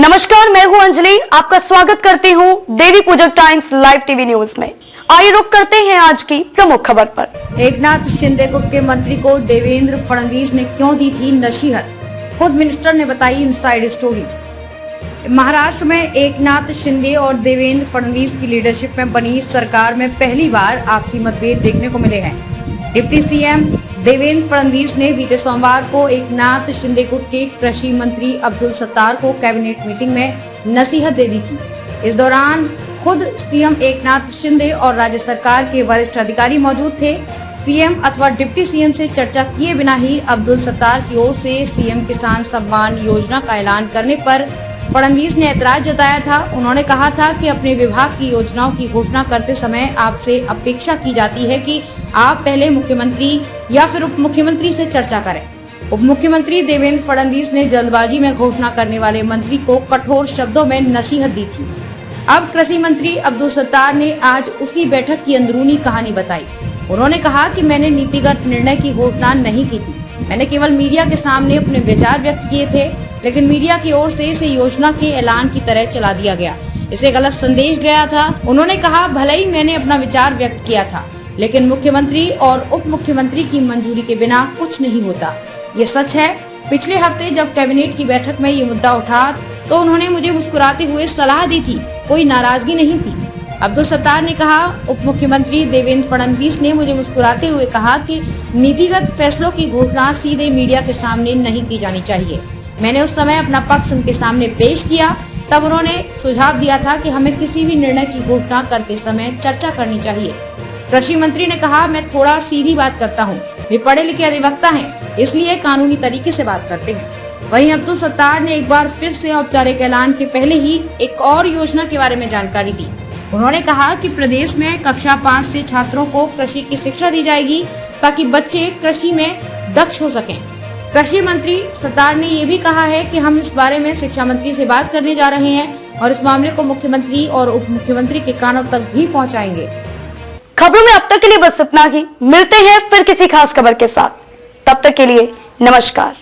नमस्कार, मैं हूं अंजलि। आपका स्वागत करती हूं देवी पूजक टाइम्स लाइव टीवी न्यूज में। आइए रुक करते हैं आज की प्रमुख खबर पर। एकनाथ शिंदे गुट के मंत्री को देवेंद्र फडणवीस ने क्यों दी थी नसीहत, खुद मिनिस्टर ने बताई इनसाइड स्टोरी। महाराष्ट्र में एकनाथ शिंदे और देवेंद्र फडणवीस की लीडरशिप में बनी सरकार में पहली बार आपसी मतभेद देखने को मिले हैं। डिप्टी सीएम देवेंद्र फडणवीस ने बीते सोमवार को एकनाथ शिंदे गुट के कृषि मंत्री अब्दुल सत्तार को कैबिनेट मीटिंग में नसीहत दे दी थी। इस दौरान खुद सीएम एकनाथ शिंदे और राज्य सरकार के वरिष्ठ अधिकारी मौजूद थे। सीएम अथवा डिप्टी सीएम से चर्चा किए बिना ही अब्दुल सत्तार की ओर से सीएम किसान सम्मान योजना का ऐलान करने पर फडणवीस ने ऐतराज जताया था। उन्होंने कहा था कि अपने विभाग की योजनाओं की घोषणा करते समय आपसे अपेक्षा की जाती है कि आप पहले मुख्यमंत्री या फिर उप मुख्यमंत्री से चर्चा करें। उप मुख्यमंत्री देवेंद्र फडणवीस ने जल्दबाजी में घोषणा करने वाले मंत्री को कठोर शब्दों में नसीहत दी थी। अब कृषि मंत्री अब्दुल सत्तार ने आज उसी बैठक की अंदरूनी कहानी बताई। उन्होंने कहा कि मैंने नीतिगत निर्णय की घोषणा नहीं की थी, मैंने केवल मीडिया के सामने अपने विचार व्यक्त किए थे, लेकिन मीडिया की ओर से इसे योजना के ऐलान की तरह चला दिया गया, इसे गलत संदेश गया था। उन्होंने कहा, भले ही मैंने अपना विचार व्यक्त किया था, लेकिन मुख्यमंत्री और उप मुख्यमंत्री की मंजूरी के बिना कुछ नहीं होता। ये सच है। पिछले हफ्ते जब कैबिनेट की बैठक में ये मुद्दा उठा तो उन्होंने मुझे मुस्कुराते हुए सलाह दी थी, कोई नाराजगी नहीं थी। अब्दुल सत्तार ने कहा, उप मुख्यमंत्री देवेंद्र फडणवीस ने मुझे मुस्कुराते हुए कहा कि नीतिगत फैसलों की घोषणा सीधे मीडिया के सामने नहीं की जानी चाहिए। मैंने उस समय अपना पक्ष उनके सामने पेश किया। तब उन्होंने सुझाव दिया था कि हमें किसी भी निर्णय की घोषणा करते समय चर्चा करनी चाहिए। कृषि मंत्री ने कहा, मैं थोड़ा सीधी बात करता हूँ, वे पढ़े लिखे अधिवक्ता हैं, इसलिए कानूनी तरीके से बात करते हैं। वहीं अब्दुल सत्तार ने एक बार फिर से औपचारिक ऐलान के पहले ही एक और योजना के बारे में जानकारी दी। उन्होंने कहा कि प्रदेश में कक्षा 5 से छात्रों को कृषि की शिक्षा दी जाएगी ताकि बच्चे कृषि में दक्ष हो सकें। कृषि मंत्री सत्तार ने ये भी कहा है कि हम इस बारे में शिक्षा मंत्री से बात करने जा रहे हैं और इस मामले को मुख्यमंत्री और उप मुख्यमंत्री के कानों तक भी पहुंचाएंगे। खबरों में अब तक के लिए बस इतना ही। मिलते हैं फिर किसी खास खबर के साथ। तब तक के लिए नमस्कार।